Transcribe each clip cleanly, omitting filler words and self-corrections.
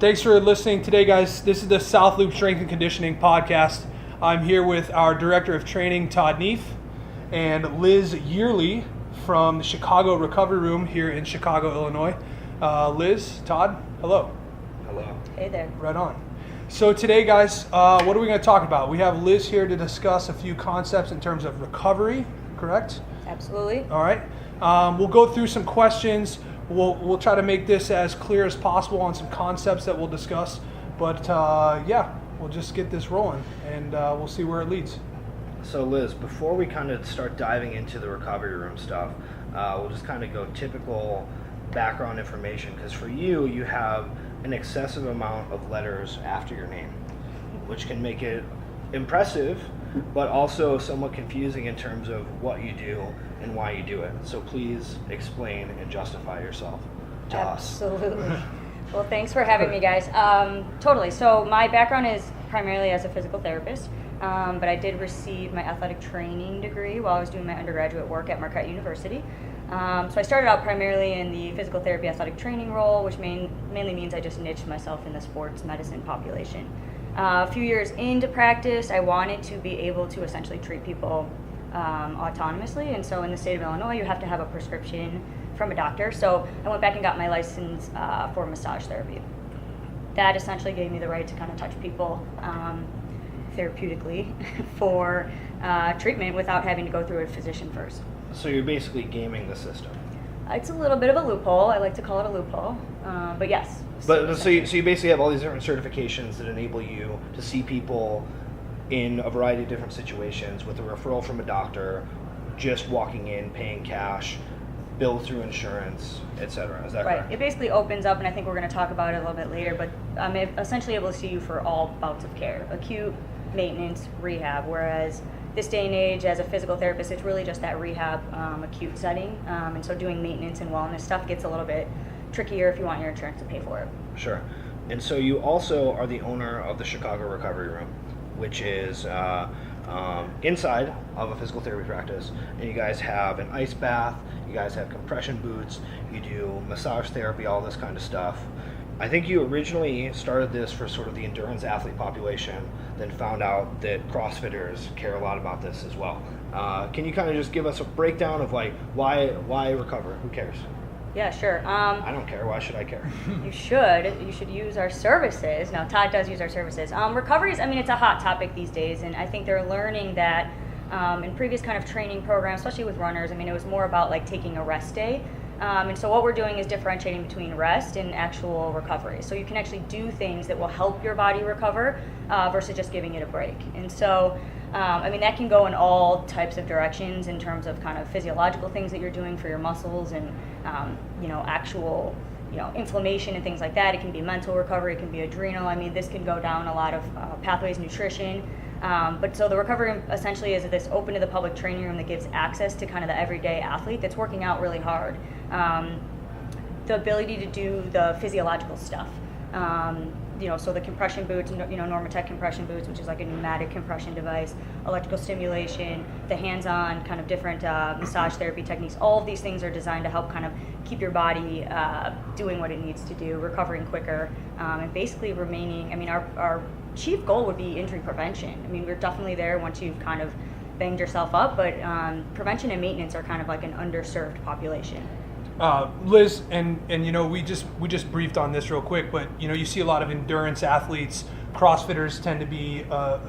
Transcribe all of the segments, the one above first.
Thanks for listening today, guys. This is the South Loop Strength and Conditioning Podcast. I'm here with our Director of Training, Todd Neef, and Liz Yerly from the Chicago Recovery Room here in Chicago, Illinois. Liz, Todd, hello. Hello. Hey there. Right on. So today, guys, what are we going to talk about? We have Liz here to discuss a few concepts in terms of recovery, correct? Absolutely. All right. We'll go through some questions. We'll try to make this as clear as possible on some concepts that we'll discuss. But yeah, we'll just get this rolling, and we'll see where it leads. So Liz, before we kind of start diving into the recovery room stuff, we'll just kind of go typical background information, because for you have an excessive amount of letters after your name, which can make it impressive, but also somewhat confusing in terms of what you do and why you do it. So please explain and justify yourself to us. Absolutely. Well, thanks for having me, guys. Totally. So my background is primarily as a physical therapist, but I did receive my athletic training degree while I was doing my undergraduate work at Marquette University. So I started out primarily in the physical therapy athletic training role, which mainly means I just niched myself in the sports medicine population. A few years into practice, I wanted to be able to essentially treat people autonomously, and so in the state of Illinois, you have to have a prescription from a doctor. So I went back and got my license for massage therapy. That essentially gave me the right to kind of touch people therapeutically for treatment without having to go through a physician first. So you're basically gaming the system. It's a little bit of a loophole. I like to call it a loophole, but yes. But so you basically have all these different certifications that enable you to see people in a variety of different situations with a referral from a doctor, just walking in, paying cash, billed through insurance, etc. Is that right? correct? It basically opens up, and I think we're going to talk about it a little bit later, but I'm essentially able to see you for all bouts of care: acute, maintenance, rehab, whereas this day and age, as a physical therapist, it's really just that rehab, acute setting, and so doing maintenance and wellness stuff gets a little bit trickier if you want your insurance to pay for it. Sure. And so you also are the owner of the Chicago Recovery Room, which is inside of a physical therapy practice, and you guys have an ice bath, you guys have compression boots, you do massage therapy, all this kind of stuff. I think you originally started this for sort of the endurance athlete population, then found out that CrossFitters care a lot about this as well. Can you kind of just give us a breakdown of like why recover? Who cares? Yeah, sure. I don't care. Why should I care? You should use our services. Now, Todd does use our services. Recovery is, it's a hot topic these days, and I think they're learning that in previous kind of training programs, especially with runners, it was more about like taking a rest day. And so what we're doing is differentiating between rest and actual recovery. So you can actually do things that will help your body recover versus just giving it a break. And so, that can go in all types of directions in terms of kind of physiological things that you're doing for your muscles and, actual, inflammation and things like that. It can be mental recovery, it can be adrenal. This can go down a lot of pathways, nutrition. But so the recovery room essentially is this open to the public training room that gives access to kind of the everyday athlete that's working out really hard. The ability to do the physiological stuff. So the compression boots, Normatec compression boots, which is like a pneumatic compression device, electrical stimulation, the hands-on kind of different massage therapy techniques. All of these things are designed to help kind of keep your body doing what it needs to do, recovering quicker, and basically remaining, our chief goal would be injury prevention. We're definitely there once you've kind of banged yourself up, but prevention and maintenance are kind of like an underserved population. Liz, and we just briefed on this real quick, but you see a lot of endurance athletes. CrossFitters tend to be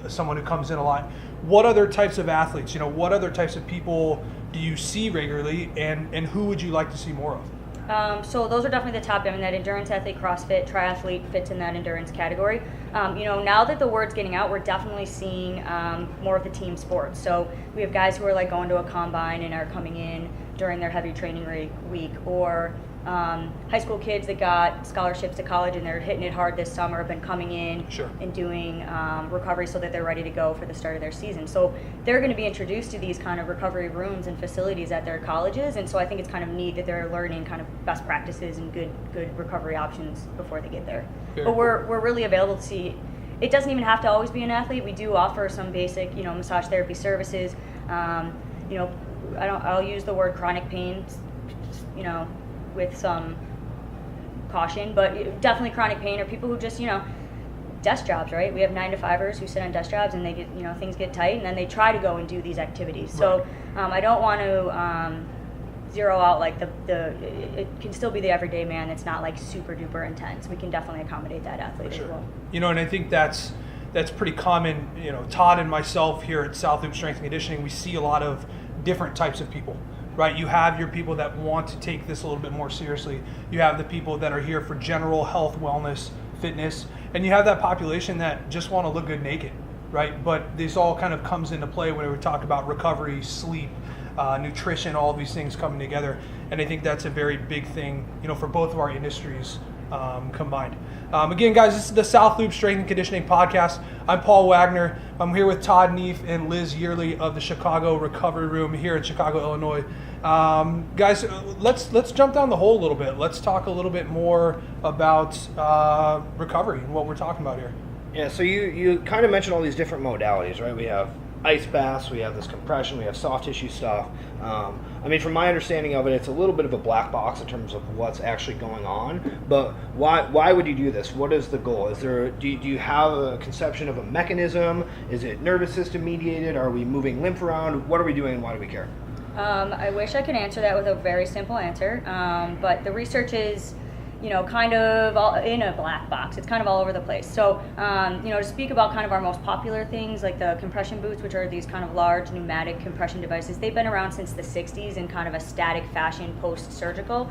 someone who comes in a lot. What other types of athletes? What other types of people do you see regularly, and who would you like to see more of? So those are definitely the top. That endurance athlete, CrossFit, triathlete fits in that endurance category. Now that the word's getting out, we're definitely seeing more of the team sports. So we have guys who are like going to a combine and are coming in during their heavy training week, or high school kids that got scholarships to college and they're hitting it hard this summer have been coming in Sure. and doing recovery so that they're ready to go for the start of their season. So they're going to be introduced to these kind of recovery rooms and facilities at their colleges, and so I think it's kind of neat that they're learning kind of best practices and good recovery options before they get there. Very But we're really available to see. It doesn't even have to always be an athlete. We do offer some basic, massage therapy services. I'll use the word chronic pain, with some caution, but definitely chronic pain or people who just, desk jobs, right? We have 9-to-5ers who sit on desk jobs and they get, things get tight and then they try to go and do these activities. So I don't want to zero out like it can still be the everyday man. It's not like super duper intense. We can definitely accommodate that athlete as well. And I think that's pretty common. Todd and myself here at South Loop Strength and Conditioning, we see a lot of different types of people. Right, you have your people that want to take this a little bit more seriously. You have the people that are here for general health, wellness, fitness, and you have that population that just want to look good naked, right? But this all kind of comes into play when we talk about recovery, sleep, nutrition, all of these things coming together. And I think that's a very big thing, for both of our industries combined. Again, guys, this is the South Loop Strength and Conditioning Podcast. I'm Paul Wagner. I'm here with Todd Neef and Liz Yerly of the Chicago Recovery Room here in Chicago, Illinois. Guys, let's jump down the hole a little bit. Let's talk a little bit more about recovery and what we're talking about here. Yeah, so you kind of mentioned all these different modalities, right? We have ice baths, we have this compression, we have soft tissue stuff. From my understanding of it, it's a little bit of a black box in terms of what's actually going on. But why would you do this? What is the goal? Do you have a conception of a mechanism? Is it nervous system mediated? Are we moving lymph around? What are we doing and why do we care? I wish I could answer that with a very simple answer, but the research is kind of all in a black box. It's kind of all over the place. So, to speak about kind of our most popular things, like the compression boots, which are these kind of large pneumatic compression devices, they've been around since the 60s in kind of a static fashion post-surgical.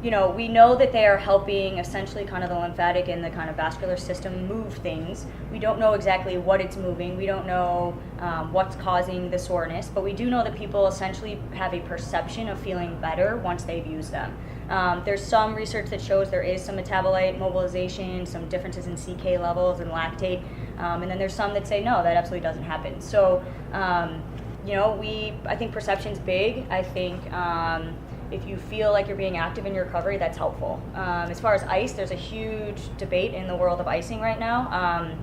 We know that they are helping essentially kind of the lymphatic and the kind of vascular system move things. We don't know exactly what it's moving. We don't know what's causing the soreness, but we do know that people essentially have a perception of feeling better once they've used them. There's some research that shows there is some metabolite mobilization, some differences in CK levels and lactate, and then there's some that say no, that absolutely doesn't happen. So, I think perception's big. I think if you feel like you're being active in your recovery, that's helpful. As far as ice, there's a huge debate in the world of icing right now,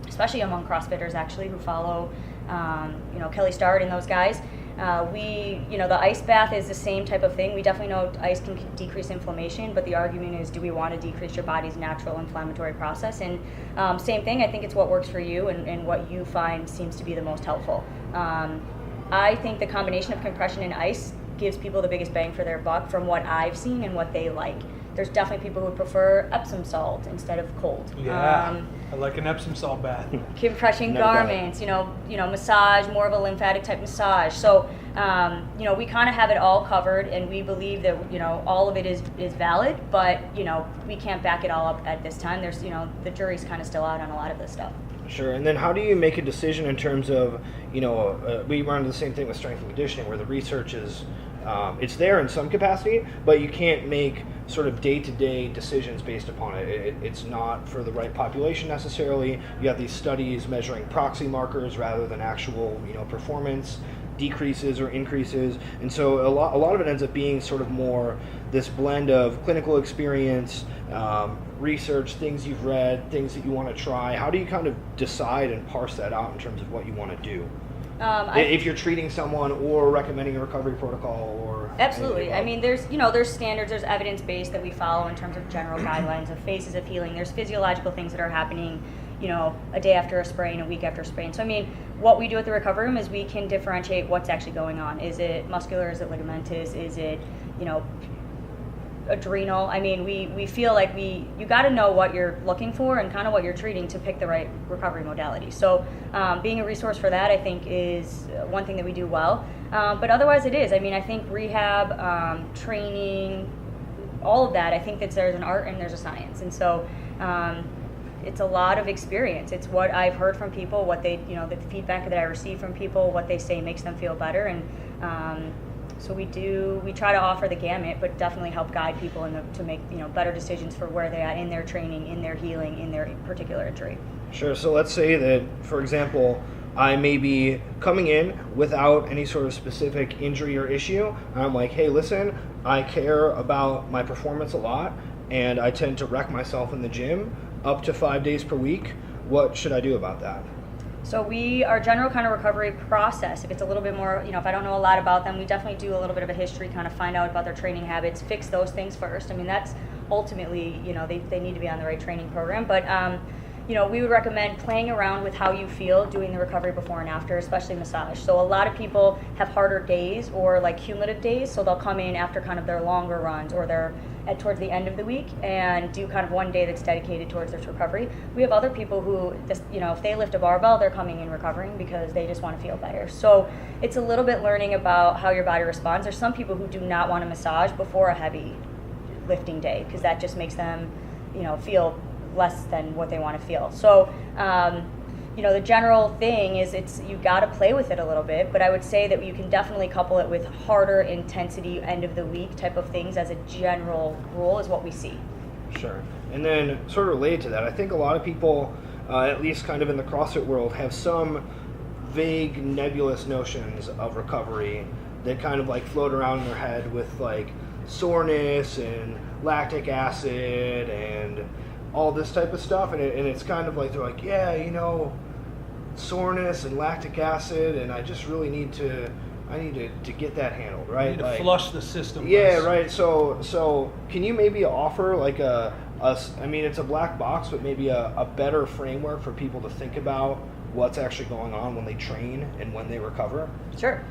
especially among CrossFitters actually who follow, Kelly Starrett and those guys. The ice bath is the same type of thing. We definitely know ice can decrease inflammation, but the argument is, do we want to decrease your body's natural inflammatory process? And same thing, I think it's what works for you and what you find seems to be the most helpful. I think the combination of compression and ice gives people the biggest bang for their buck from what I've seen and what they like. There's definitely people who prefer Epsom salt instead of cold. Yeah, I like an Epsom salt bath. Compression garments, massage, more of a lymphatic type massage. So, we kind of have it all covered, and we believe that, all of it is valid, but, we can't back it all up at this time. There's, the jury's kind of still out on a lot of this stuff. Sure, and then how do you make a decision in terms of, we run into the same thing with strength and conditioning where the research is, it's there in some capacity, but you can't make sort of day-to-day decisions based upon it. It's not for the right population necessarily. You have these studies measuring proxy markers rather than actual, performance decreases or increases, and so a lot of it ends up being sort of more this blend of clinical experience, research, things you've read, things that you want to try. How do you kind of decide and parse that out in terms of what you want to do? If you're treating someone or recommending a recovery protocol or absolutely. There's standards, there's evidence-based that we follow in terms of general guidelines of phases of healing. There's physiological things that are happening, a day after a sprain, a week after a sprain. So what we do at the recovery room is we can differentiate what's actually going on. Is it muscular? Is it ligamentous? Is it, adrenal? We feel like you got to know what you're looking for and kind of what you're treating to pick the right recovery modality. So being a resource for that, I think, is one thing that we do well. But otherwise it is. I think rehab, training, all of that, I think that there's an art and there's a science. And so it's a lot of experience. It's what I've heard from people, what they, the feedback that I receive from people, what they say makes them feel better. And so we try to offer the gamut, but definitely help guide people to make, better decisions for where they're at in their training, in their healing, in their particular injury. Sure. So let's say that, for example, I may be coming in without any sort of specific injury or issue. I'm like, hey, listen, I care about my performance a lot, and I tend to wreck myself in the gym up to 5 days per week. What should I do about that? So our general kind of recovery process, if it's a little bit more, if I don't know a lot about them, we definitely do a little bit of a history, kind of find out about their training habits, fix those things first. That's ultimately, they need to be on the right training program. But we would recommend playing around with how you feel doing the recovery before and after, especially massage. So a lot of people have harder days or like cumulative days, so they'll come in after kind of their longer runs or they're towards the end of the week and do kind of one day that's dedicated towards this recovery. We have other people who, if they lift a barbell, they're coming in recovering because they just want to feel better. So it's a little bit learning about how your body responds. There's some people who do not want to massage before a heavy lifting day because that just makes them, feel less than what they want to feel. So, the general thing is you got to play with it a little bit, but I would say that you can definitely couple it with harder intensity end of the week type of things as a general rule is what we see. Sure. And then sort of related to that, I think a lot of people, at least kind of in the CrossFit world, have some vague nebulous notions of recovery that kind of like float around in their head with like soreness and lactic acid and all this type of stuff, and it's kind of like they're like, soreness and lactic acid, and I just really need to get that handled, right? You need to flush the system. Yeah, right. So can you maybe offer like it's a black box, but maybe a better framework for people to think about what's actually going on when they train and when they recover? Sure.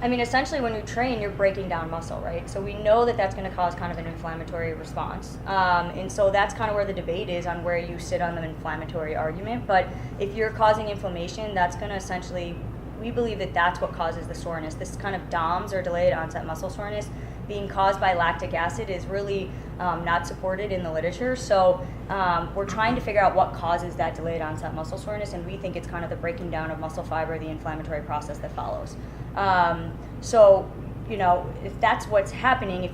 Essentially when you train, you're breaking down muscle, right? So we know that that's going to cause kind of an inflammatory response. And so that's kind of where the debate is on where you sit on the inflammatory argument. But if you're causing inflammation, that's going to essentially, we believe that that's what causes the soreness. This kind of DOMS, or delayed onset muscle soreness, being caused by lactic acid is really not supported in the literature. So we're trying to figure out what causes that delayed onset muscle soreness, and we think it's kind of the breaking down of muscle fiber, the inflammatory process that follows. If that's what's happening,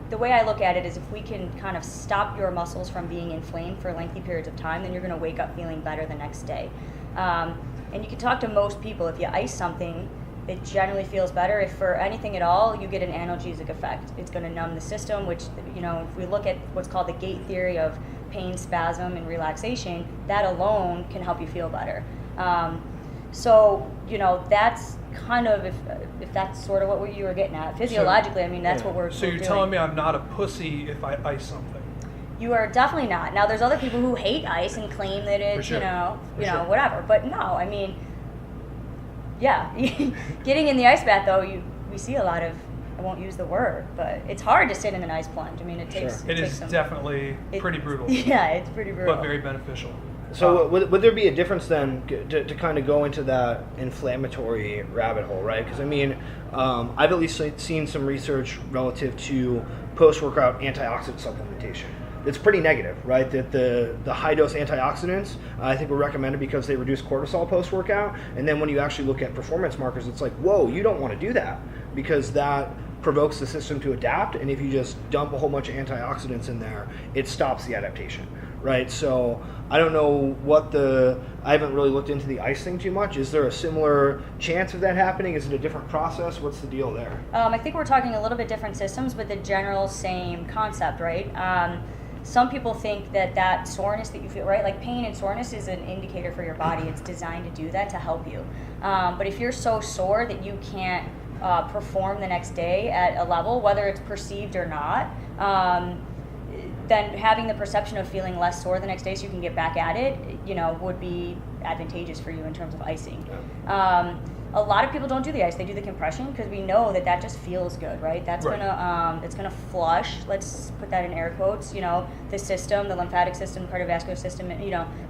the way I look at it is if we can kind of stop your muscles from being inflamed for lengthy periods of time, then you're going to wake up feeling better the next day. And you can talk to most people. If you ice something, it generally feels better. If for anything at all, you get an analgesic effect. It's going to numb the system, which, if we look at what's called the gate theory of pain, spasm, and relaxation, that alone can help you feel better. That's kind of, if that's sort of what you were getting at. Physiologically, that's what we're So you're doing. telling me I'm not a pussy if I ice something? You are definitely not. Now, there's other people who hate ice and claim that it's, sure. Whatever. But no, yeah. Getting in the ice bath, though, we see a lot of, I won't use the word, but it's hard to sit in an ice plunge. It takes... It is definitely pretty brutal. Yeah, it's pretty brutal. But very beneficial. So would there be a difference then to kind of go into that inflammatory rabbit hole, right? Because I've at least seen some research relative to post-workout antioxidant supplementation. It's pretty negative, right? That the high-dose antioxidants, I think, were recommended because they reduce cortisol post-workout. And then when you actually look at performance markers, it's like, whoa, you don't want to do that because that provokes the system to adapt. And if you just dump a whole bunch of antioxidants in there, it stops the adaptation, right? So I don't know I haven't really looked into the ice thing too much. Is there a similar chance of that happening? Is it a different process? What's the deal there? I think we're talking a little bit different systems, but the general same concept, right? Some people think that soreness that you feel, right? Like pain and soreness is an indicator for your body. It's designed to do that, to help you. But if you're so sore that you can't perform the next day at a level, whether it's perceived or not, then having the perception of feeling less sore the next day so you can get back at it, would be advantageous for you in terms of icing. A lot of people don't do the ice; they do the compression because we know that just feels good, right? That's right. It's gonna flush. Let's put that in air quotes. The system, the lymphatic system, cardiovascular system.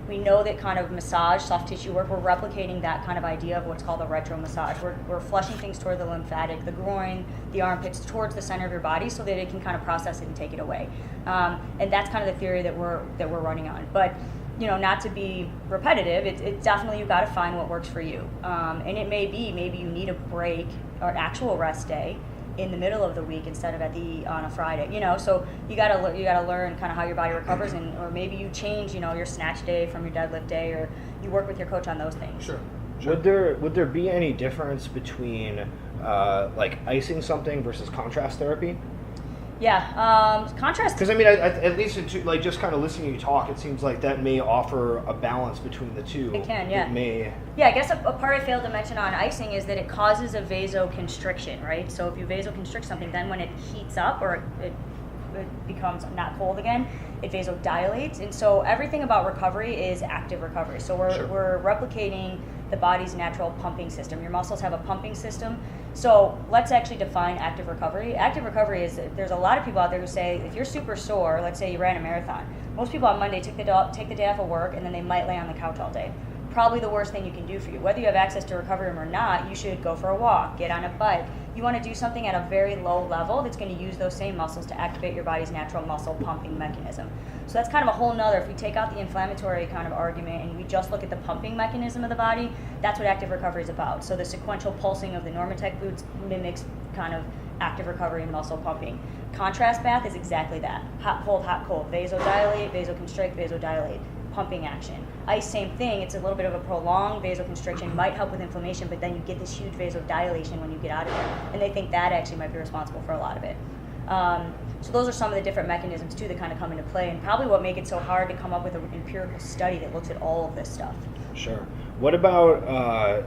We know that kind of massage, soft tissue work. We're replicating that kind of idea of what's called a retro massage. We're flushing things toward the lymphatic, the groin, the armpits, towards the center of your body, so that it can kind of process it and take it away. And that's kind of the theory that we're running on, but. Not to be repetitive, it's definitely you got to find what works for you. And it may be maybe you need a break or an actual rest day in the middle of the week instead of on a Friday. So you got to learn kind of how your body recovers, or maybe you change your snatch day from your deadlift day, or you work with your coach on those things. Sure. Would there be any difference between like icing something versus contrast therapy? Yeah, contrast. Because at least just kind of listening to you talk, it seems like that may offer a balance between the two. It can, yeah. It may. Yeah, I guess a part I failed to mention on icing is that it causes a vasoconstriction, right? So if you vasoconstrict something, then when it heats up or it it becomes not cold again, it vasodilates. And so everything about recovery is active recovery. So we're replicating the body's natural pumping system. Your muscles have a pumping system. So let's actually define active recovery. Active recovery is, there's a lot of people out there who say, if you're super sore, let's say you ran a marathon, most people on Monday take the day off of work and then they might lay on the couch all day. Probably the worst thing you can do for you. Whether you have access to a recovery room or not, you should go for a walk, get on a bike. You want to do something at a very low level that's going to use those same muscles to activate your body's natural muscle pumping mechanism. So that's kind of a whole nother, if we take out the inflammatory kind of argument and we just look at the pumping mechanism of the body, that's what active recovery is about. So the sequential pulsing of the Normatec boots mimics kind of active recovery and muscle pumping. Contrast bath is exactly that. Hot, cold, vasodilate, vasoconstrict, vasodilate. Pumping action. Ice, same thing. It's a little bit of a prolonged vasoconstriction, might help with inflammation, but then you get this huge vasodilation when you get out of it. And they think that actually might be responsible for a lot of it. So those are some of the different mechanisms too that kind of come into play, and probably what make it so hard to come up with an empirical study that looks at all of this stuff. Sure. What about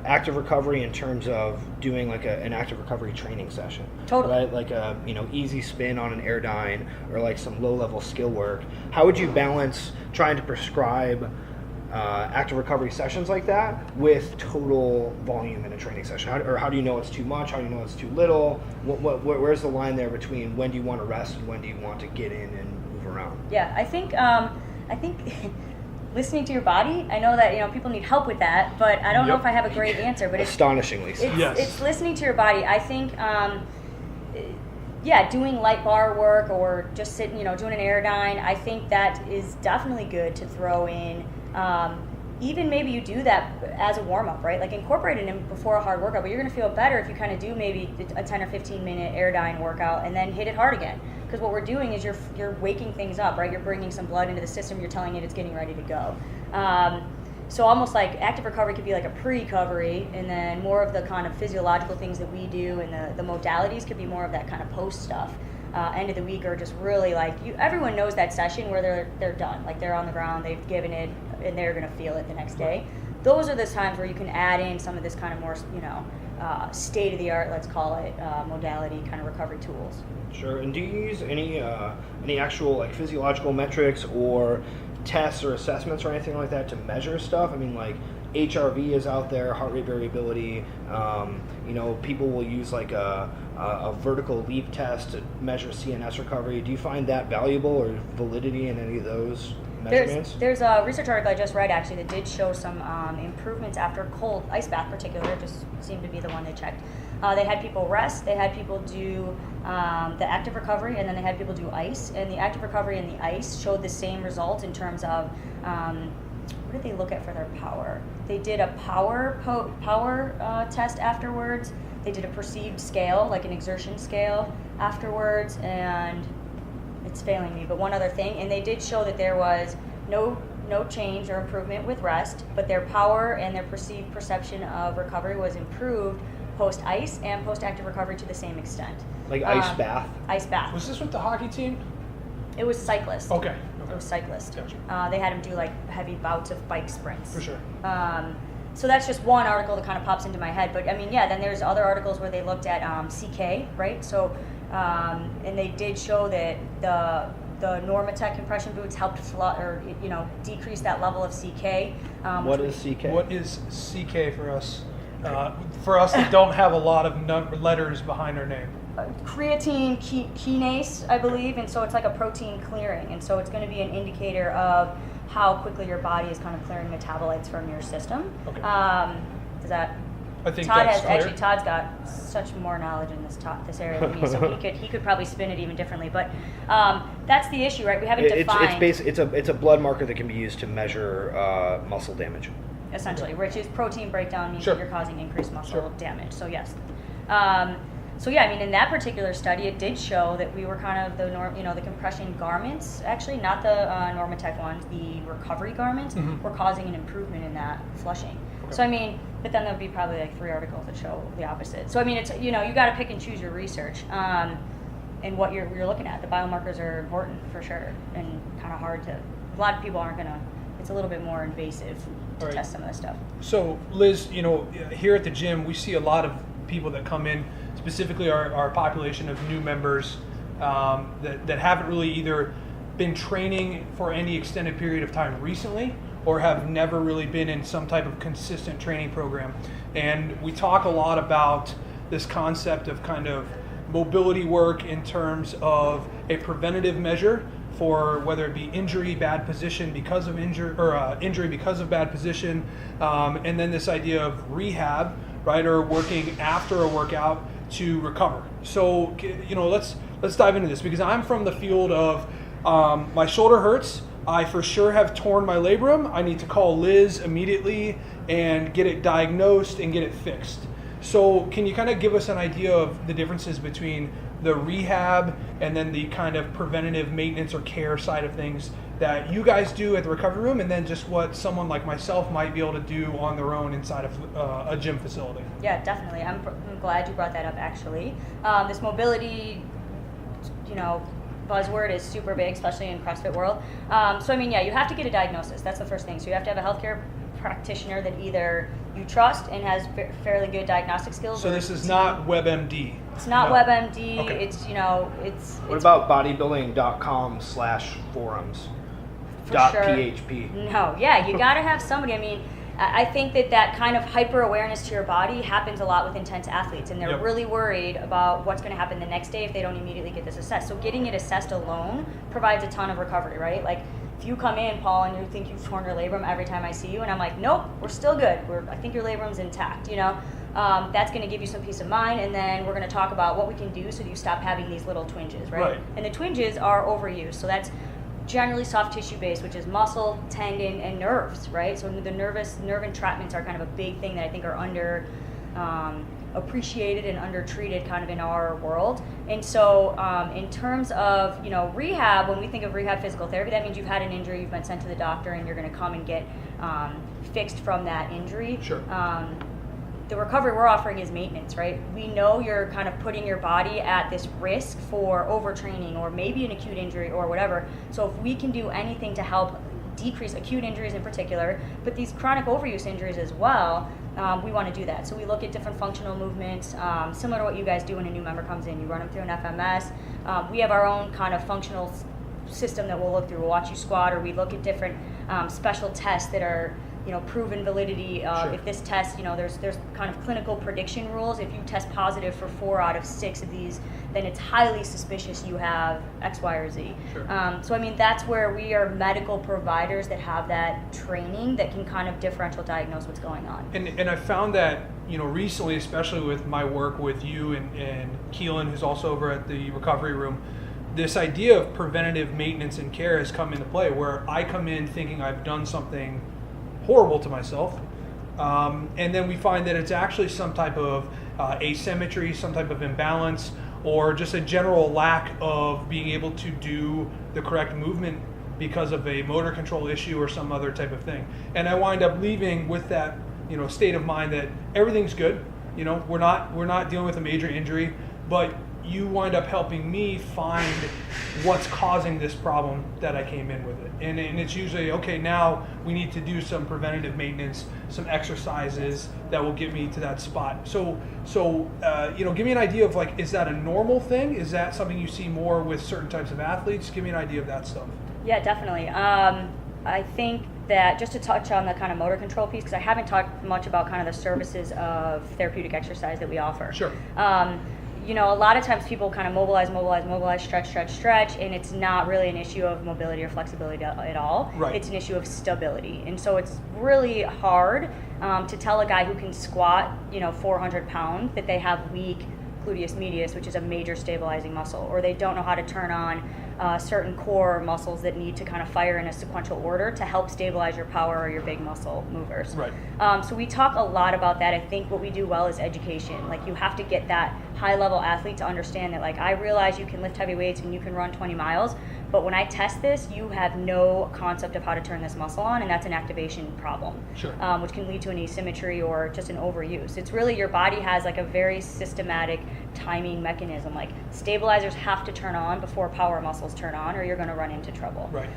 active recovery in terms of doing like an active recovery training session? Totally. Right, like a easy spin on an Airdyne or like some low-level skill work. How would you balance trying to prescribe active recovery sessions like that with total volume in a training session? How do you know it's too much? How do you know it's too little? Where's the line there between when do you want to rest and when do you want to get in and move around? Yeah, I think listening to your body, I know that people need help with that, but I don't know if I have a great answer. But astonishingly so. It's listening to your body. I think, doing light bar work or just sitting, doing an Airdyne, I think that is definitely good to throw in. Even maybe you do that as a warm-up, right? Like incorporate it in before a hard workout, but you're going to feel better if you kind of do maybe a 10 or 15-minute Airdyne workout and then hit it hard again. Because what we're doing is you're waking things up, right? You're bringing some blood into the system. You're telling it it's getting ready to go. So almost like active recovery could be like a pre-recovery, and then more of the kind of physiological things that we do and the modalities could be more of that kind of post stuff. End of the week are just really like everyone knows that session where they're done, like they're on the ground, they've given it, and they're going to feel it the next day. Those are the times where you can add in some of this kind of more state of the art, let's call it, modality kind of recovery tools. Sure. And do you use any actual like physiological metrics or tests or assessments or anything like that to measure stuff? I mean, like HRV is out there, heart rate variability. People will use like a vertical leap test to measure CNS recovery. Do you find that valuable or validity in any of those measurements? There's a research article I just read actually that did show some improvements after a cold ice bath, particular. Just seemed to be the one they checked. They had people rest, they had people do the active recovery, and then they had people do ice. And the active recovery and the ice showed the same results in terms of what did they look at for their power? They did a power test afterwards. They did a perceived scale, like an exertion scale afterwards, and it's failing me, but one other thing. And they did show that there was no change or improvement with rest, but their power and their perceived perception of recovery was improved post-ice and post-active recovery to the same extent. Like ice bath? Ice bath. Was this with the hockey team? It was cyclist. Okay. It was cyclist. Gotcha. They had him do like heavy bouts of bike sprints. For sure. So that's just one article that kind of pops into my head. But I mean, then there's other articles where they looked at CK, right? So, and they did show that the Normatec compression boots helped decrease that level of CK. What is CK? What is CK for us? For us that don't have a lot of letters behind our name. Creatine kinase, I believe, and so it's like a protein clearing, and so it's going to be an indicator of how quickly your body is kind of clearing metabolites from your system. Okay. Does that? I think Todd that's has clear. Actually, Todd's got such more knowledge in this area than me, so he could probably spin it even differently. But that's the issue, right? We haven't defined. It's a blood marker that can be used to measure muscle damage. Essentially, which is protein breakdown means that you're causing increased muscle damage. So yes. In that particular study, it did show that we were kind of the compression garments, actually not the Normatec ones, the recovery garments, were causing an improvement in that flushing. Okay. So but then there'll be probably like 3 articles that show the opposite. So it's you got to pick and choose your research and what you're looking at. The biomarkers are important for sure, and kind of hard to. A lot of people aren't gonna. It's a little bit more invasive to test some of this stuff. So Liz, here at the gym, we see a lot of people that come in, specifically our population of new members that haven't really either been training for any extended period of time recently or have never really been in some type of consistent training program. And we talk a lot about this concept of kind of mobility work in terms of a preventative measure for whether it be injury, bad position because of injury, or injury because of bad position, and then this idea of rehab, right, or working after a workout to recover. So, let's dive into this, because I'm from the field of my shoulder hurts. I for sure have torn my labrum. I need to call Liz immediately and get it diagnosed and get it fixed. So can you kind of give us an idea of the differences between the rehab and then the kind of preventative maintenance or care side of things that you guys do at the recovery room, and then just what someone like myself might be able to do on their own inside of a gym facility? Yeah, definitely. I'm glad you brought that up, actually. This mobility, buzzword is super big, especially in CrossFit world. You have to get a diagnosis. That's the first thing. So you have to have a healthcare practitioner that either you trust and has fairly good diagnostic skills. So this is not WebMD. It's not WebMD. Okay. What about bodybuilding.com/forums? .php. No, yeah, you got to have somebody. I mean, I think that kind of hyper awareness to your body happens a lot with intense athletes, and they're really worried about what's going to happen the next day if they don't immediately get this assessed. So getting it assessed alone provides a ton of recovery, right? Like if you come in, Paul, and you think you've torn your labrum every time I see you, and I'm like, nope, we're still good. I think your labrum's intact, that's going to give you some peace of mind, and then we're going to talk about what we can do so that you stop having these little twinges, right? And the twinges are overuse, so that's generally soft tissue based, which is muscle, tendon, and nerves, right? So the nerve entrapments are kind of a big thing that I think are under appreciated and undertreated kind of in our world. And so in terms of rehab, when we think of rehab physical therapy, that means you've had an injury, you've been sent to the doctor, and you're going to come and get fixed from that injury. Sure. The recovery we're offering is maintenance, right? We know you're kind of putting your body at this risk for overtraining or maybe an acute injury or whatever. So if we can do anything to help decrease acute injuries in particular, but these chronic overuse injuries as well, we want to do that. So we look at different functional movements, similar to what you guys do when a new member comes in. You run them through an FMS. We have our own kind of functional system that we'll look through. We'll watch you squat, or we look at different special tests that are proven validity. Sure. If this test, there's kind of clinical prediction rules. If you test positive for 4 out of 6 of these, then it's highly suspicious you have X, Y, or Z. Sure. That's where we are medical providers that have that training that can kind of differential diagnose what's going on. And I found that, recently, especially with my work with you and Keelan, who's also over at the recovery room, this idea of preventative maintenance and care has come into play, where I come in thinking I've done something horrible to myself, and then we find that it's actually some type of asymmetry, some type of imbalance, or just a general lack of being able to do the correct movement because of a motor control issue or some other type of thing. And I wind up leaving with that state of mind that everything's good. We're not dealing with a major injury, but you wind up helping me find what's causing this problem that I came in with it. And it's usually, okay, now we need to do some preventative maintenance, some exercises that will get me to that spot. So give me an idea of, is that a normal thing? Is that something you see more with certain types of athletes? Give me an idea of that stuff. Yeah, definitely. I think that just to touch on the kind of motor control piece, because I haven't talked much about kind of the services of therapeutic exercise that we offer. Sure. A lot of times people kind of mobilize, stretch, and it's not really an issue of mobility or flexibility at all. Right. It's an issue of stability. And so it's really hard to tell a guy who can squat, 400 pounds that they have weak gluteus medius, which is a major stabilizing muscle, or they don't know how to turn on certain core muscles that need to kind of fire in a sequential order to help stabilize your power or your big muscle movers. Right. So we talk a lot about that. I think what we do well is education. You have to get that high-level athlete to understand that, I realize you can lift heavy weights and you can run 20 miles, but when I test this, you have no concept of how to turn this muscle on, and that's an activation problem. Sure. Which can lead to an asymmetry or just an overuse. It's really your body has a very systematic timing mechanism. Stabilizers have to turn on before power muscles turn on, or you're going to run into trouble. Right.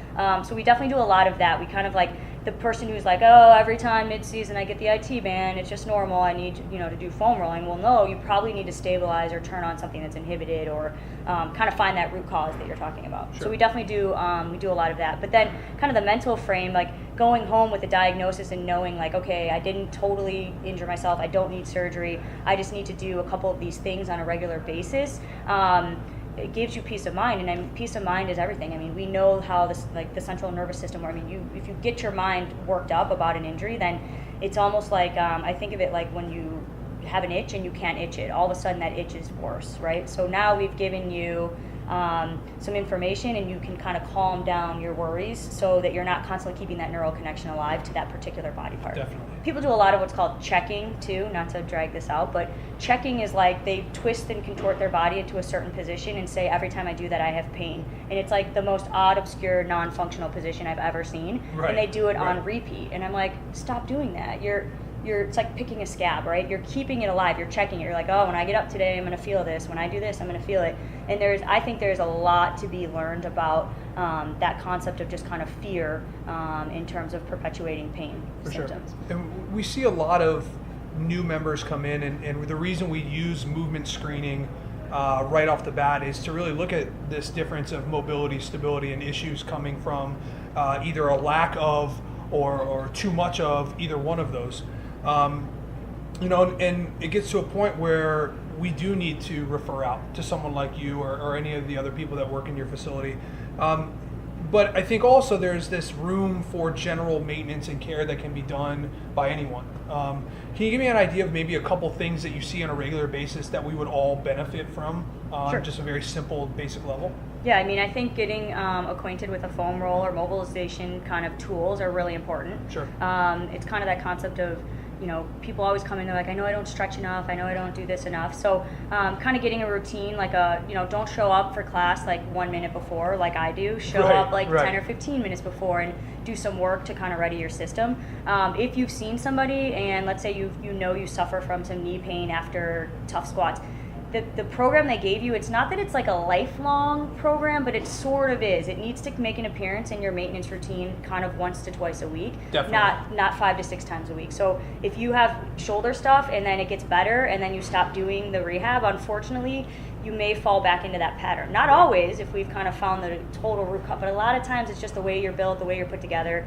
So we definitely do a lot of that. We kind of the person who's like, oh, every time mid-season I get the IT band, it's just normal, I need to do foam rolling. Well, no, you probably need to stabilize or turn on something that's inhibited, or kind of find that root cause that you're talking about. Sure. So we definitely do a lot of that. But then kind of the mental frame, like going home with a diagnosis and knowing like, okay, I didn't totally injure myself, I don't need surgery, I just need to do a couple of these things on a regular basis. It gives you peace of mind, and peace of mind is everything. I mean, we know how the central nervous system works. I mean, if you get your mind worked up about an injury, then it's almost like, I think of it like when you have an itch and you can't itch it, all of a sudden that itch is worse, right? So now we've given you some information, and you can kind of calm down your worries so that you're not constantly keeping that neural connection alive to that particular body part. Definitely. People do a lot of what's called checking too, not to drag this out, but checking is like they twist and contort their body into a certain position and say, every time I do that I have pain. And it's like the most odd, obscure, non-functional position I've ever seen. Right. And they do it on repeat. And I'm like, stop doing that. It's like picking a scab, right? You're keeping it alive. You're checking it. You're like, oh, when I get up today, I'm going to feel this. When I do this, I'm going to feel it. And I think there's a lot to be learned about that concept of just kind of fear in terms of perpetuating pain symptoms. Sure. And we see a lot of new members come in, and the reason we use movement screening right off the bat is to really look at this difference of mobility, stability, and issues coming from either a lack of or too much of either one of those. And it gets to a point where we do need to refer out to someone like you or any of the other people that work in your facility. But I think also there's this room for general maintenance and care that can be done by anyone. Can you give me an idea of maybe a couple things that you see on a regular basis that we would all benefit from, Sure. just a very simple, basic level? Yeah, I mean, I think getting acquainted with a foam roll or mobilization kind of tools are really important. Sure. It's kind of that concept of, people always come in, they're like, I know I don't stretch enough, I know I don't do this enough. So kind of getting a routine, like don't show up for class like 1 minute before like I do. Show up like 10 or 15 minutes before and do some work to kind of ready your system. If you've seen somebody and let's say you suffer from some knee pain after tough squats, the program they gave you, it's not that it's like a lifelong program, but it sort of is. It needs to make an appearance in your maintenance routine kind of once to twice a week. Definitely. Not 5 to 6 times a week. So if you have shoulder stuff and then it gets better and then you stop doing the rehab, unfortunately, you may fall back into that pattern. Not always, if we've kind of found the total root cause, but a lot of times it's just the way you're built, the way you're put together.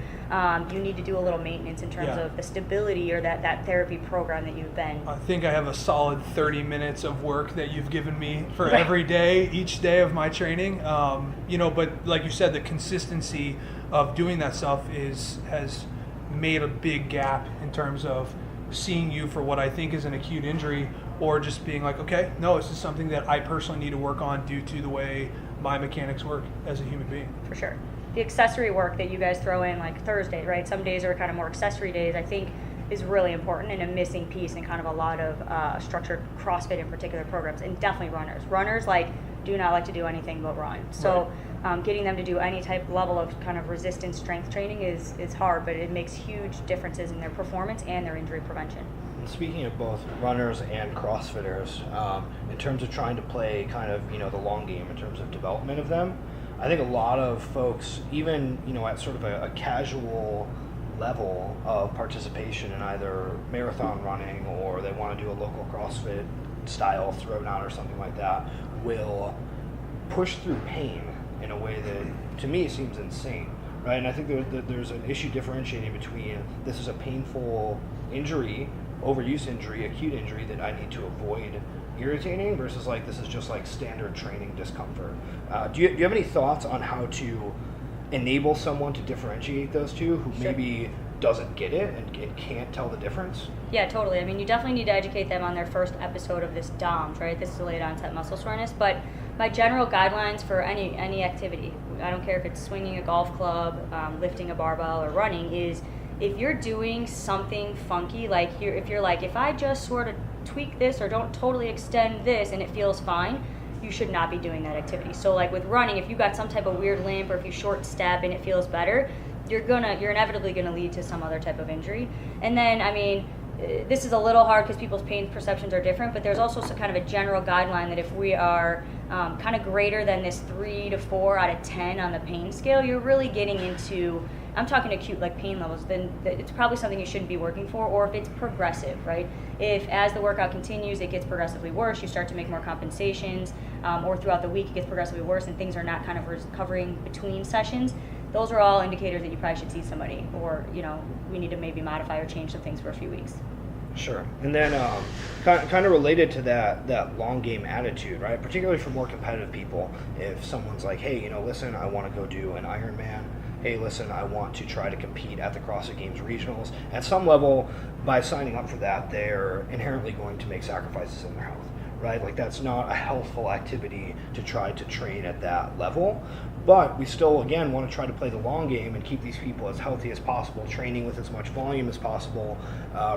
You need to do a little maintenance in terms of the stability or that therapy program that you've been. I think I have a solid 30 minutes of work that you've given me for every day, each day of my training. But like you said, the consistency of doing that stuff has made a big gap in terms of seeing you for what I think is an acute injury, or just being like, okay, no, this is something that I personally need to work on due to the way my mechanics work as a human being. For sure. The accessory work that you guys throw in like Thursday, right? Some days are kind of more accessory days, I think is really important and a missing piece in kind of a lot of structured CrossFit in particular programs, and definitely runners. Runners do not like to do anything but run. So getting them to do any type level of kind of resistance strength training is hard, but it makes huge differences in their performance and their injury prevention. Speaking of both runners and CrossFitters, in terms of trying to play kind of the long game in terms of development of them, I think a lot of folks, even at sort of a casual level of participation in either marathon running or they want to do a local CrossFit style throwdown or something like that, will push through pain in a way that to me seems insane, right? And I think there's an issue differentiating between this is a painful injury, overuse injury, acute injury that I need to avoid irritating versus like this is just like standard training discomfort. Do you have any thoughts on how to enable someone to differentiate those two who maybe doesn't get it and can't tell the difference? Yeah, totally. I mean, you definitely need to educate them on their first episode of this DOMS, right? This is delayed onset muscle soreness. But my general guidelines for any activity, I don't care if it's swinging a golf club, lifting a barbell, or running, is if you're doing something funky, like if you're like, if I just sort of tweak this or don't totally extend this and it feels fine, you should not be doing that activity. So like with running, if you got some type of weird limp or if you short step and it feels better, you're inevitably gonna lead to some other type of injury. And then, I mean, this is a little hard because people's pain perceptions are different, but there's also some kind of a general guideline that if we are kind of greater than this 3 to 4 out of 10 on the pain scale, you're really getting into I'm talking acute, like pain levels, then it's probably something you shouldn't be working for, or if it's progressive, right? If as the workout continues, it gets progressively worse, you start to make more compensations, or throughout the week it gets progressively worse and things are not kind of recovering between sessions, those are all indicators that you probably should see somebody, or, we need to maybe modify or change some things for a few weeks. Sure. And then kind of related to that long game attitude, right? Particularly for more competitive people, if someone's like, hey, listen, I want to go do an Ironman. Hey, listen, I want to try to compete at the CrossFit Games regionals. At some level, by signing up for that, they're inherently going to make sacrifices in their health, right? Like, that's not a healthful activity to try to train at that level. But we still, again, want to try to play the long game and keep these people as healthy as possible, training with as much volume as possible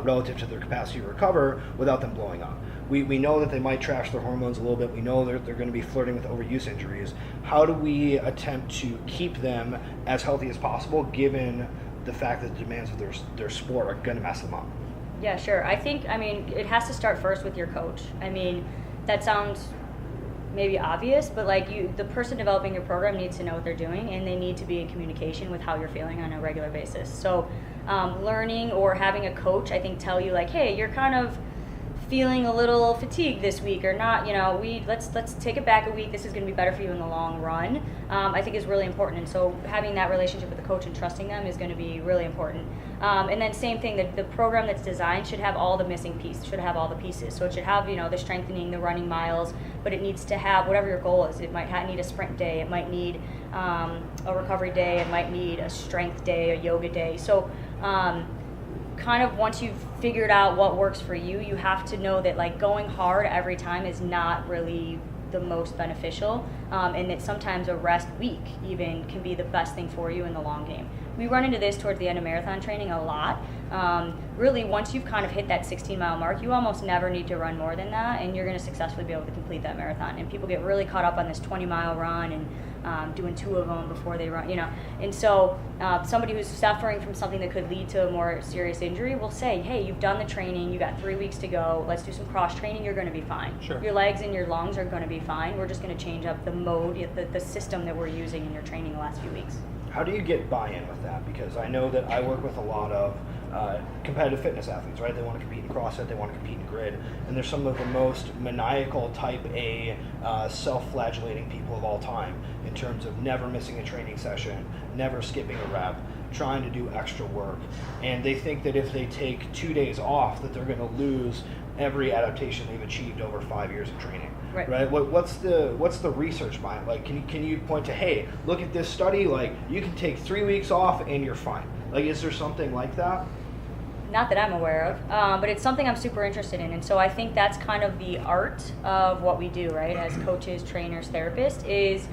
relative to their capacity to recover without them blowing up. We know that they might trash their hormones a little bit. We know that they're going to be flirting with overuse injuries. How do we attempt to keep them as healthy as possible, given the fact that the demands of their sport are going to mess them up? Yeah, sure. I think, it has to start first with your coach. That sounds maybe obvious, but the person developing your program needs to know what they're doing, and they need to be in communication with how you're feeling on a regular basis. So learning or having a coach, I think, tell you hey, you're kind of feeling a little fatigued this week or not, let's take it back a week. This is going to be better for you in the long run. I think is really important. And so having that relationship with the coach and trusting them is going to be really important. And then same thing, the program that's designed should have all the missing pieces, should have all the pieces. So it should have, the strengthening, the running miles, but it needs to have whatever your goal is. It might need a sprint day. It might need a recovery day. It might need a strength day, a yoga day. So kind of once you've figured out what works for you, you have to know that going hard every time is not really the most beneficial, and that sometimes a rest week even can be the best thing for you in the long game. We run into this towards the end of marathon training a lot. Really, once you've kind of hit that 16-mile mark, you almost never need to run more than that, and you're going to successfully be able to complete that marathon. And people get really caught up on this 20-mile run and doing 2 of them before they run, And so somebody who's suffering from something that could lead to a more serious injury will say, hey, you've done the training, you got 3 weeks to go, let's do some cross training, you're going to be fine. Sure. Your legs and your lungs are going to be fine. We're just going to change up the mode, the system that we're using in your training the last few weeks. How do you get buy-in with that? Because I know that I work with a lot of competitive fitness athletes, right? They want to compete in CrossFit, they want to compete in grid, and they're some of the most maniacal type A self-flagellating people of all time in terms of never missing a training session, never skipping a rep, trying to do extra work, and they think that if they take 2 days off that they're going to lose every adaptation they've achieved over 5 years of training. Right. What's the research behind it? Can you point to, hey, look at this study, you can take 3 weeks off and you're fine? Is there something like that? Not that I'm aware of, but it's something I'm super interested in. And so I think that's kind of the art of what we do, right, as coaches, trainers, therapists, is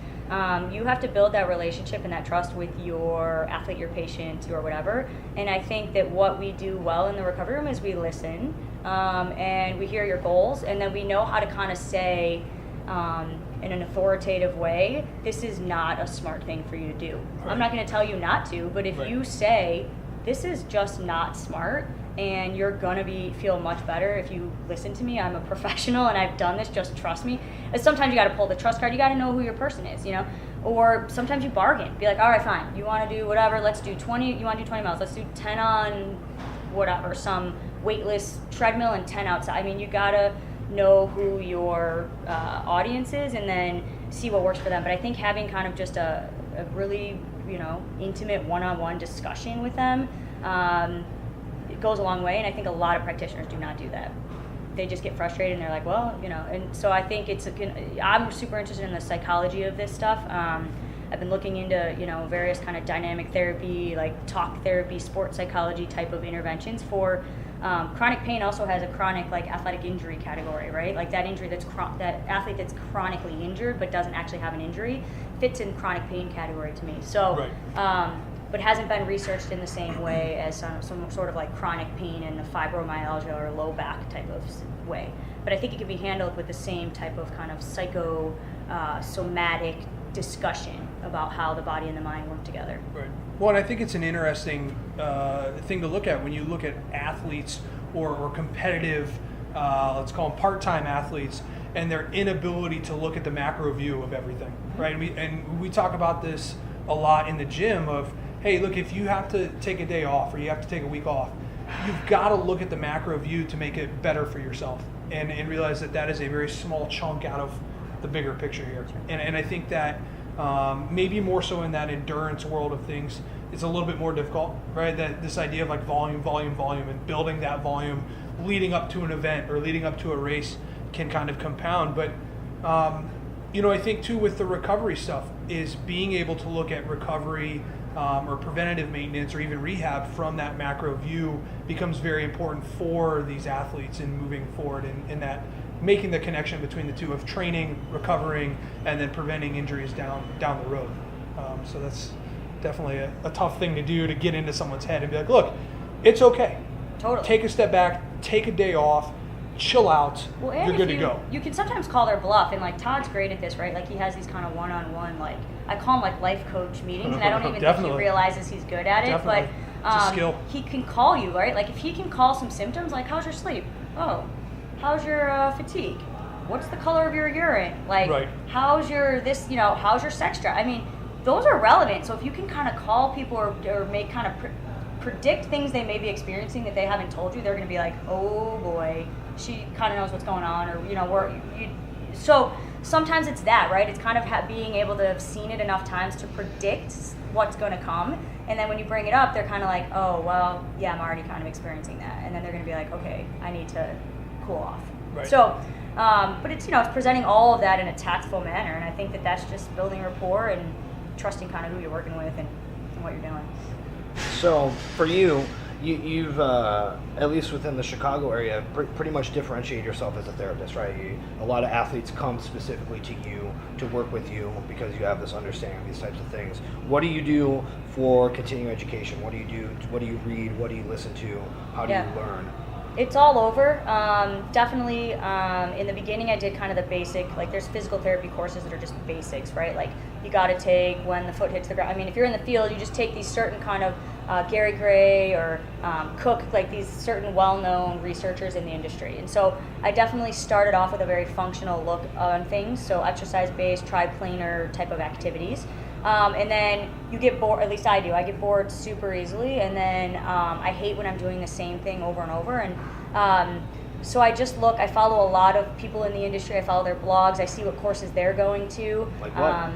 you have to build that relationship and that trust with your athlete, your patient, your whatever. And I think that what we do well in the recovery room is we listen, and we hear your goals, and then we know how to kind of say in an authoritative way, this is not a smart thing for you to do. Right. I'm not going to tell you not to, but if you say, this is just not smart, and you're gonna feel much better if you listen to me. I'm a professional and I've done this, just trust me. And sometimes you gotta pull the trust card, you gotta know who your person is, Or sometimes you bargain. Be like, all right, fine, you wanna do whatever, let's do 20, you wanna do 20 miles, let's do 10 on whatever, some weightless treadmill and 10 outside. You gotta know who your audience is and then see what works for them. But I think having kind of just a really, intimate one-on-one discussion with them, it goes a long way, and I think a lot of practitioners do not do that. They just get frustrated and they're like, well, and so I think I'm super interested in the psychology of this stuff. I've been looking into, various kind of dynamic therapy, like talk therapy, sports psychology type of interventions for chronic pain. Also has a chronic athletic injury category, right? Like that injury that athlete that's chronically injured but doesn't actually have an injury fits in chronic pain category to me. So, right. But hasn't been researched in the same way as some sort of chronic pain in the fibromyalgia or low back type of way. But I think it can be handled with the same type of kind of somatic discussion about how the body and the mind work together. Right. Well, and I think it's an interesting thing to look at when you look at athletes or competitive, let's call them part-time athletes, and their inability to look at the macro view of everything, right? And we talk about this a lot in the gym of, hey, look, if you have to take a day off or you have to take a week off, you've got to look at the macro view to make it better for yourself and realize that that is a very small chunk out of the bigger picture here. And I think that maybe more so in that endurance world of things, it's a little bit more difficult, right? That this idea of like volume, and building that volume leading up to an event or leading up to a race can kind of compound. But, I think too with the recovery stuff is being able to look at recovery or preventative maintenance or even rehab from that macro view becomes very important for these athletes in moving forward in that making the connection between the two of training, recovering, and then preventing injuries down the road. So that's definitely a tough thing to do, to get into someone's head and be like, look, it's okay. Totally. Take a step back, take a day off, chill out, you're good to go. You can sometimes call their bluff, and like Todd's great at this, right? Like he has these kind of one-on-one, like I call them like life coach meetings, and I don't even think he realizes he's good at it. Definitely. But it's a skill. He can call you, right? Like if he can call some symptoms, like how's your sleep? Oh, how's your fatigue? What's the color of your urine? Like right. How's your how's your sex drive? I mean, those are relevant. So if you can kind of call people or make kind of predict things they may be experiencing that they haven't told you, they're going to be like, oh boy, she kind of knows what's going on, or so sometimes it's that, right? It's kind of being able to have seen it enough times to predict what's going to come, and then when you bring it up, they're kind of like, oh well, yeah, I'm already kind of experiencing that, and then they're going to be like, okay, I need to cool off. Right. So but it's it's presenting all of that in a tactful manner, and I think that that's just building rapport and trusting kind of who you're working with and what you're doing. So for you've at least within the Chicago area, pretty much differentiate yourself as a therapist, right? A lot of athletes come specifically to you to work with you because you have this understanding of these types of things. What do you do for continuing education? What do you do? What do you read? What do you listen to? How do you learn? It's all over. Definitely, in the beginning, I did kind of the basic, like there's physical therapy courses that are just basics, right? Like you got to take when the foot hits the ground. I mean, if you're in the field, you just take these certain kind of Gary Gray or Cook, like these certain well-known researchers in the industry. And so I definitely started off with a very functional look on things, so exercise-based, triplanar type of activities. And then you get bored, at least I do. I get bored super easily, and then I hate when I'm doing the same thing over and over. And so I just I follow a lot of people in the industry. I follow their blogs. I see what courses they're going to. Like what?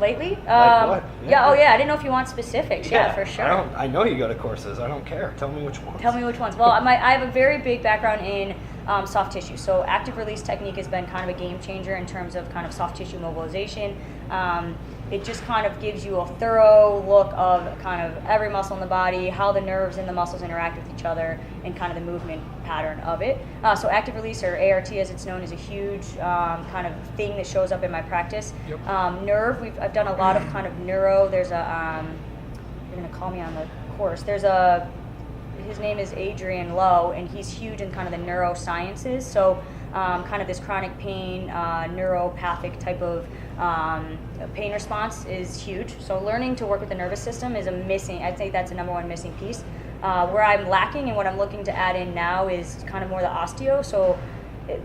Lately? Like what? Yeah. Oh, yeah. I didn't know if you want specifics. Yeah, for sure. I know you go to courses. I don't care. Tell me which ones. Well, I have a very big background in soft tissue. So active release technique has been kind of a game changer in terms of kind of soft tissue mobilization. It just kind of gives you a thorough look of kind of every muscle in the body, how the nerves and the muscles interact with each other, and kind of the movement pattern of it. So active release, or ART as it's known, is a huge kind of thing that shows up in my practice. Yep. Nerve, I've done a lot of kind of neuro. There's you're going to call me on the course. His name is Adrian Lowe, and he's huge in kind of the neurosciences. So kind of this chronic pain, neuropathic type of pain response is huge. So learning to work with the nervous system is I'd say that's a number one missing piece. Where I'm lacking and what I'm looking to add in now is kind of more the osteo. So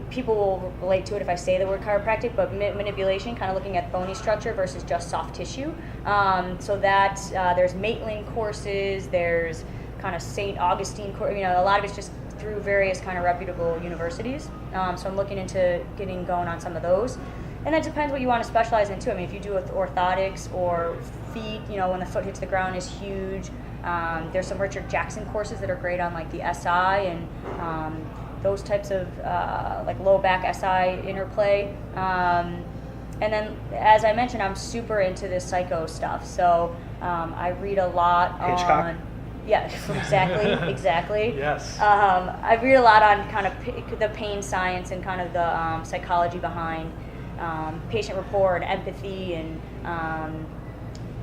people will relate to it if I say the word chiropractic, but manipulation, kind of looking at bony structure versus just soft tissue. So that there's Maitland courses, there's kind of St. Augustine, a lot of it's just through various kind of reputable universities. So I'm looking into getting going on some of those. And that depends what you want to specialize in too. I mean, if you do with orthotics or feet, when the foot hits the ground is huge. There's some Richard Jackson courses that are great on like the SI and those types of like low back SI interplay. And then, as I mentioned, I'm super into this psycho stuff. So I read a lot Hitchcock? Yeah, exactly. Yes. I read a lot on kind of the pain science and kind of the psychology behind patient rapport and empathy and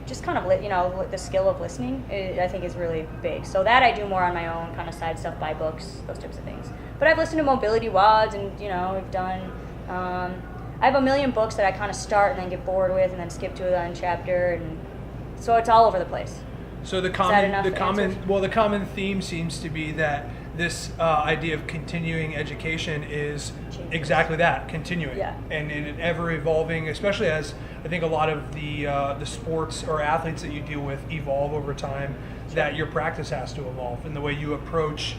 just kind of the skill of listening. I think is really big. So that I do more on my own, kind of side stuff, buy books, those types of things. But I've listened to mobility WODs, and we've done. I have a million books that I kind of start and then get bored with, and then skip to a chapter, and so it's all over the place. So the common theme seems to be that this idea of continuing education is Changes. exactly that, continuing, Yeah. and ever evolving, especially as I think a lot of the sports or athletes that you deal with evolve over time, that your practice has to evolve, and the way you approach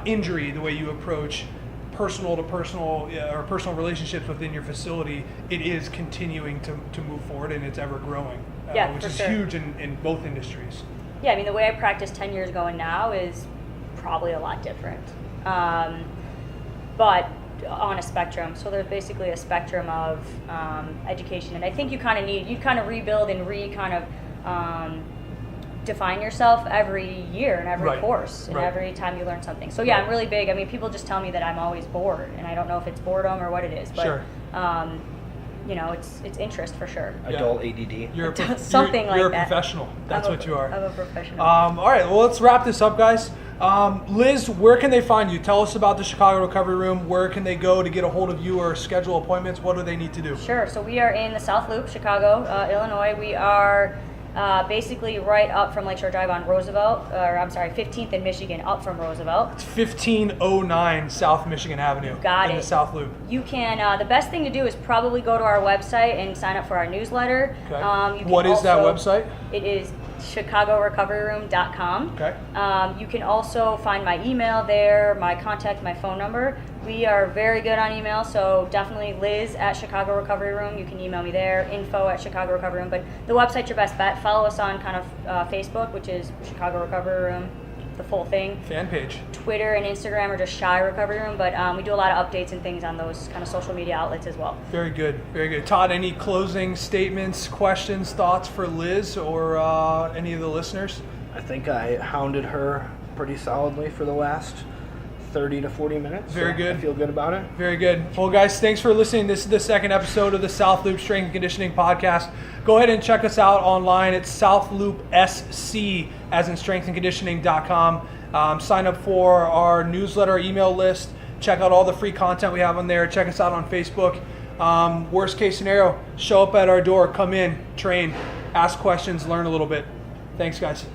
injury, the way you approach personal to personal or personal relationships within your facility, it is continuing to move forward, and it's ever growing, Yeah, which for is sure. huge in both industries. Yeah, I mean, the way I practiced 10 years ago and now is probably a lot different. But on a spectrum. So there's basically a spectrum of education. And I think you kind of rebuild and define yourself every year and every Right. course and Right. every time you learn something. So yeah, I'm really big. I mean, people just tell me that I'm always bored, and I don't know if it's boredom or what it is, but Sure. you know, it's interest for sure. Yeah. Adult ADD. You're a Something you're like a that. professional. That's what you are. I'm a professional. All right, well, let's wrap this up, guys. Liz, where can they find you? Tell us about the Chicago Recovery Room. Where can they go to get a hold of you or schedule appointments? What do they need to do? Sure. So we are in the South Loop, Chicago, Illinois. We are basically right up from Lakeshore Drive on Roosevelt, 15th and Michigan, up from Roosevelt. It's 1509 South Michigan Avenue. Got in it. the South Loop. You can, the best thing to do is probably go to our website and sign up for our newsletter. Okay. You can What is that also- website? It is chicagorecoveryroom.com. Okay. You can also find my email there, my contact, my phone number. We are very good on email, so definitely Liz at Chicago Recovery Room. You can email me there, info at Chicago Recovery Room. But the website's your best bet. Follow us on kind of Facebook, which is Chicago Recovery Room, the full thing. Fan page. Twitter and Instagram are just Shy Recovery Room, but we do a lot of updates and things on those kind of social media outlets as well. Very good. Very good. Todd, any closing statements, questions, thoughts for Liz or any of the listeners? I think I hounded her pretty solidly for the last 30 to 40 minutes. Very so good. I feel good about it. Very good. Well, guys, thanks for listening. This is the second episode of the South Loop Strength and Conditioning Podcast. Go ahead and check us out online. It's South Loop SC, as in strengthandconditioning.com. Sign up for our newsletter email list. Check out all the free content we have on there. Check us out on Facebook. Worst case scenario, show up at our door, come in, train, ask questions, learn a little bit. Thanks, guys.